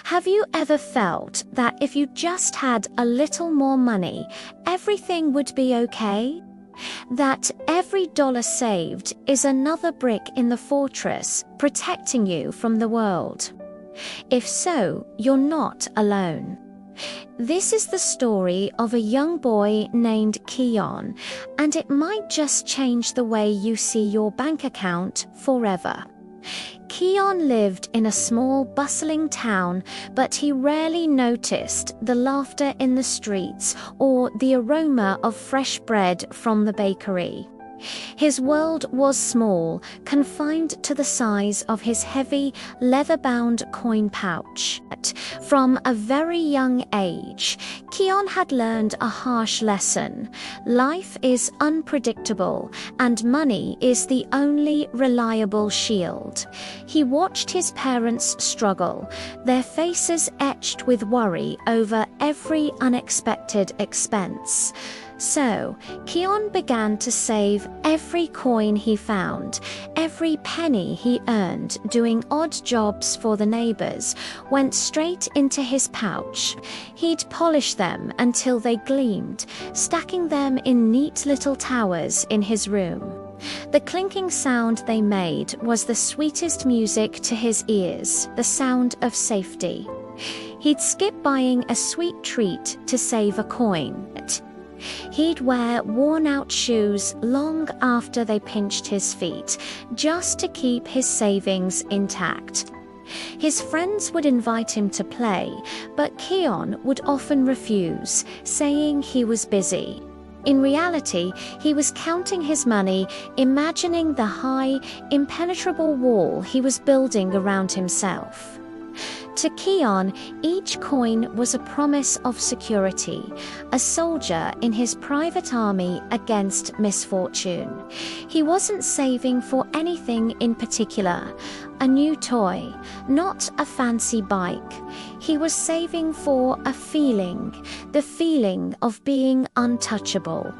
Have you ever felt that if you just had a little more money, everything would be okay? That every dollar saved is another brick in the fortress protecting you from the world? If so, you're not alone. This is the story of a young boy named Keon, and it might just change the way you see your bank account forever. Keon lived in a small, bustling town, but he rarely noticed the laughter in the streets or the aroma of fresh bread from the bakery. His world was small, confined to the size of his heavy, leather-bound coin pouch. From a very young age, Keon had learned a harsh lesson. Life is unpredictable, and money is the only reliable shield. He watched his parents struggle, their faces etched with worry over every unexpected expense. So, Keon began to save every coin he found, every penny he earned doing odd jobs for the neighbors went straight into his pouch. He'd polish them until they gleamed, stacking them in neat little towers in his room. The clinking sound they made was the sweetest music to his ears, the sound of safety. He'd skip buying a sweet treat to save a coin. He'd wear worn-out shoes long after they pinched his feet, just to keep his savings intact. His friends would invite him to play, but Keon would often refuse, saying he was busy. In reality, he was counting his money, imagining the high, impenetrable wall he was building around himself. To Keon, each coin was a promise of security, a soldier in his private army against misfortune. He wasn't saving for anything in particular, a new toy, not a fancy bike. He was saving for a feeling, the feeling of being untouchable.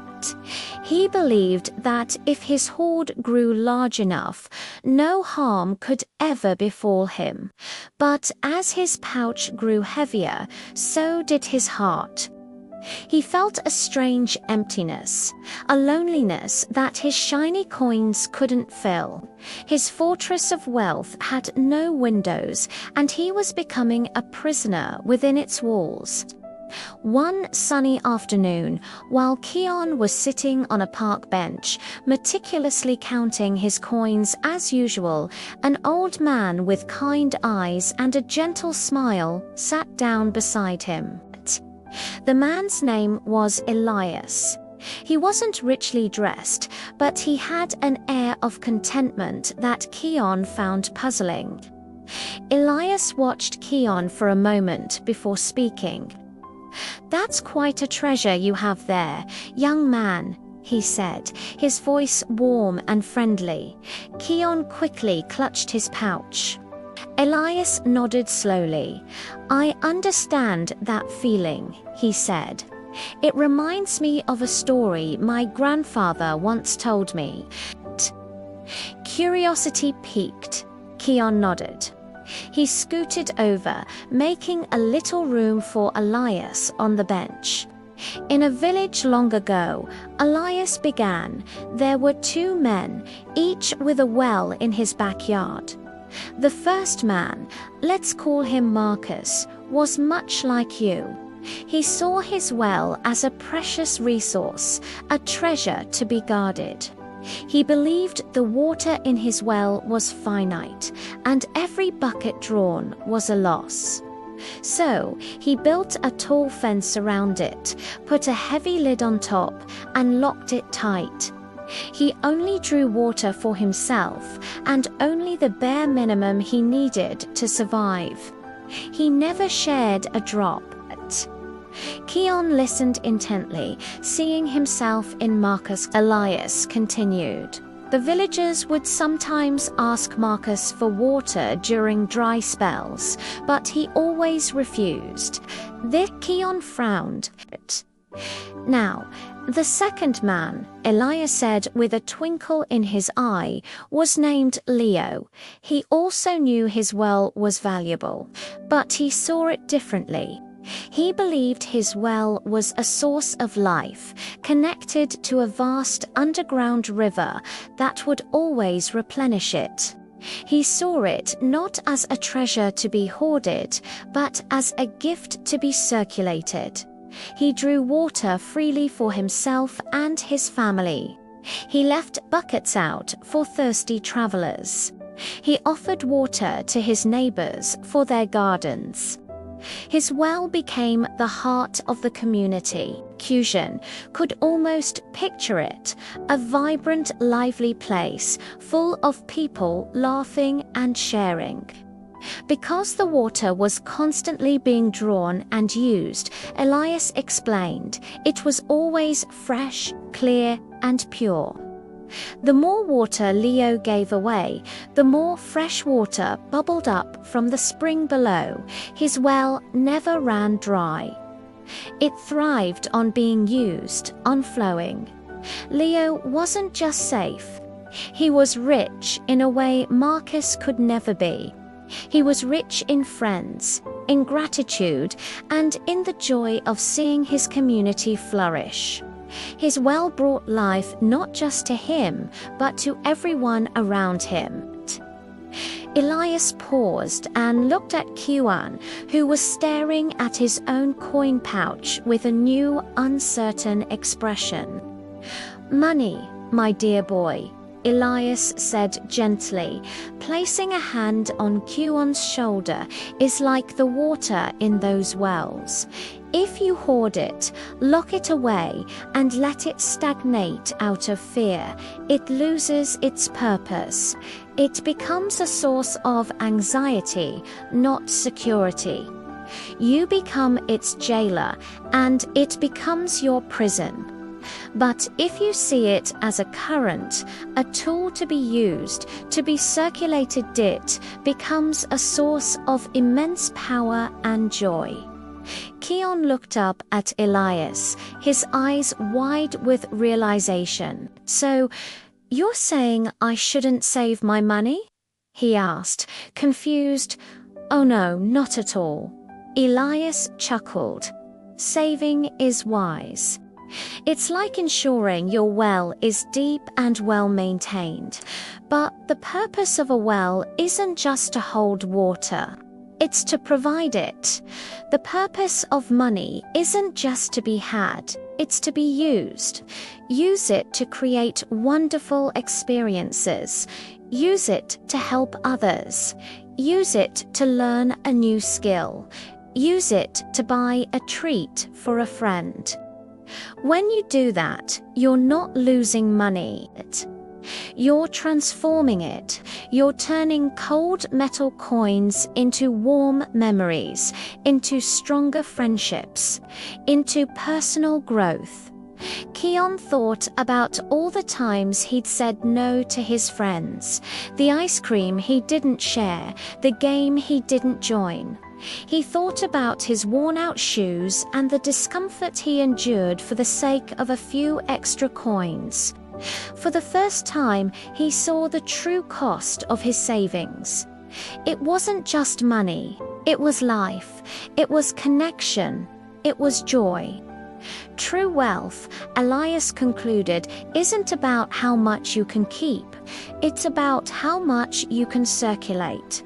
He believed that if his hoard grew large enough, no harm could ever befall him. But as his pouch grew heavier, so did his heart. He felt a strange emptiness, a loneliness that his shiny coins couldn't fill. His fortress of wealth had no windows, and he was becoming a prisoner within its walls. One sunny afternoon, while Keon was sitting on a park bench, meticulously counting his coins as usual, an old man with kind eyes and a gentle smile sat down beside him. The man's name was Elias. He wasn't richly dressed, but he had an air of contentment that Keon found puzzling. Elias watched Keon for a moment before speaking. "That's quite a treasure you have there, young man," he said, his voice warm and friendly. Keon quickly clutched his pouch. Elias nodded slowly. "I understand that feeling," he said. "It reminds me of a story my grandfather once told me." Curiosity piqued. Keon nodded. He scooted over, making a little room for Elias on the bench. "In a village long ago," Elias began, "there were two men, each with a well in his backyard. The first man, let's call him Marcus, was much like you. He saw his well as a precious resource, a treasure to be guarded. He believed the water in his well was finite, and every bucket drawn was a loss. So he built a tall fence around it, put a heavy lid on top, and locked it tight. He only drew water for himself, and only the bare minimum he needed to survive. He never shared a drop." Keon listened intently, seeing himself in Marcus. Elias continued. "The villagers would sometimes ask Marcus for water during dry spells, but he always refused." Keon frowned. Now, the second man, Elias said with a twinkle in his eye, was named Leo. He also knew his well was valuable, but he saw it differently. He believed his well was a source of life, connected to a vast underground river that would always replenish it. He saw it not as a treasure to be hoarded, but as a gift to be circulated. He drew water freely for himself and his family. He left buckets out for thirsty travelers. He offered water to his neighbors for their gardens. His well became the heart of the community. Kyushin could almost picture it, a vibrant, lively place full of people laughing and sharing. Because the water was constantly being drawn and used, Elias explained, it was always fresh, clear, and pure. The more water Leo gave away, the more fresh water bubbled up from the spring below. His well never ran dry. It thrived on being used, on flowing. Leo wasn't just safe. He was rich in a way Marcus could never be. He was rich in friends, in gratitude, and in the joy of seeing his community flourish. His well brought life not just to him, but to everyone around him. Elias paused and looked at Kyuan, who was staring at his own coin pouch with a new, uncertain expression. "Money, my dear boy," Elias said gently, placing a hand on Kyuan's shoulder, "is like the water in those wells. If you hoard it, lock it away, and let it stagnate out of fear, it loses its purpose. It becomes a source of anxiety, not security. You become its jailer, and it becomes your prison. But if you see it as a current, a tool to be used, to be circulated, it becomes a source of immense power and joy." Keon looked up at Elias, his eyes wide with realization. "So, you're saying I shouldn't save my money?" he asked, confused. "Oh no, not at all." Elias chuckled. "Saving is wise. It's like ensuring your well is deep and well maintained. But the purpose of a well isn't just to hold water. It's to provide it. The purpose of money isn't just to be had, it's to be used. Use it to create wonderful experiences. Use it to help others. Use it to learn a new skill. Use it to buy a treat for a friend. When you do that, you're not losing money. You're transforming it. You're turning cold metal coins into warm memories, into stronger friendships, into personal growth." Keon thought about all the times he'd said no to his friends, the ice cream he didn't share, the game he didn't join. He thought about his worn-out shoes and the discomfort he endured for the sake of a few extra coins. For the first time, he saw the true cost of his savings. It wasn't just money, it was life, it was connection, it was joy. True wealth, Elias concluded, isn't about how much you can keep, it's about how much you can circulate.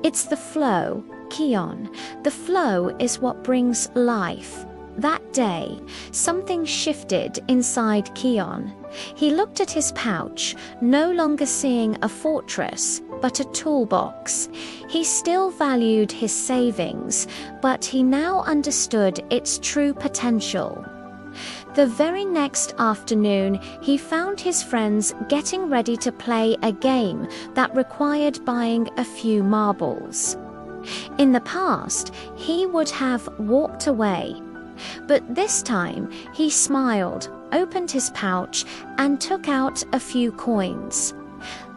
It's the flow, Keon. The flow is what brings life. That day, something shifted inside Keon. He looked at his pouch, no longer seeing a fortress, but a toolbox. He still valued his savings, but he now understood its true potential. The very next afternoon, he found his friends getting ready to play a game that required buying a few marbles. In the past, he would have walked away. But this time, he smiled, opened his pouch, and took out a few coins.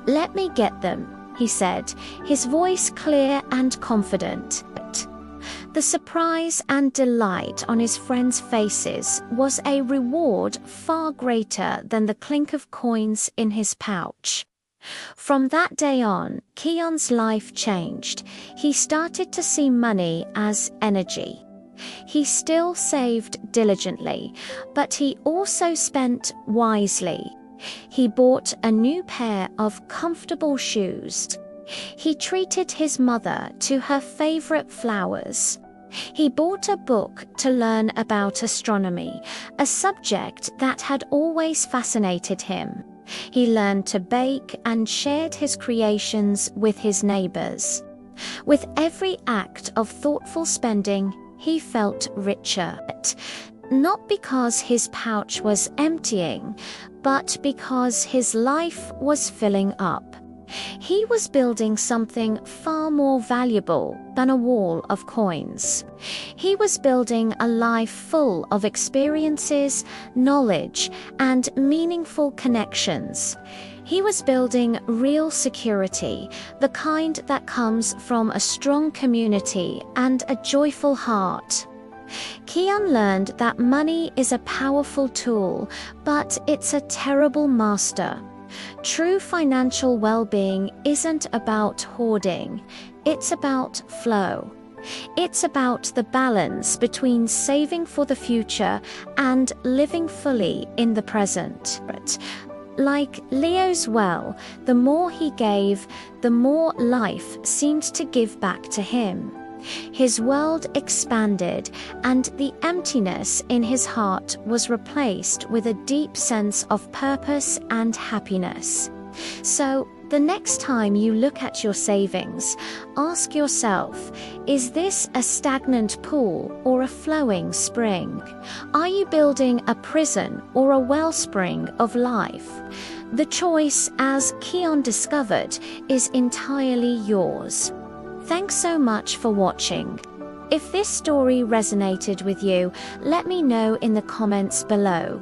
"Let me get them," he said, his voice clear and confident. The surprise and delight on his friends' faces was a reward far greater than the clink of coins in his pouch. From that day on, Keon's life changed. He started to see money as energy. He still saved diligently, but he also spent wisely. He bought a new pair of comfortable shoes. He treated his mother to her favorite flowers. He bought a book to learn about astronomy, a subject that had always fascinated him. He learned to bake and shared his creations with his neighbors. With every act of thoughtful spending, he felt richer. Not because his pouch was emptying, but because his life was filling up. He was building something far more valuable than a wall of coins. He was building a life full of experiences, knowledge, and meaningful connections. He was building real security, the kind that comes from a strong community and a joyful heart. Keon learned that money is a powerful tool, but it's a terrible master. True financial well-being isn't about hoarding, it's about flow. It's about the balance between saving for the future and living fully in the present. Like Leo's well, the more he gave, the more life seemed to give back to him. His world expanded, and the emptiness in his heart was replaced with a deep sense of purpose and happiness. So, the next time you look at your savings, ask yourself, is this a stagnant pool or a flowing spring? Are you building a prison or a wellspring of life? The choice, as Keon discovered, is entirely yours. Thanks so much for watching. If this story resonated with you, let me know in the comments below.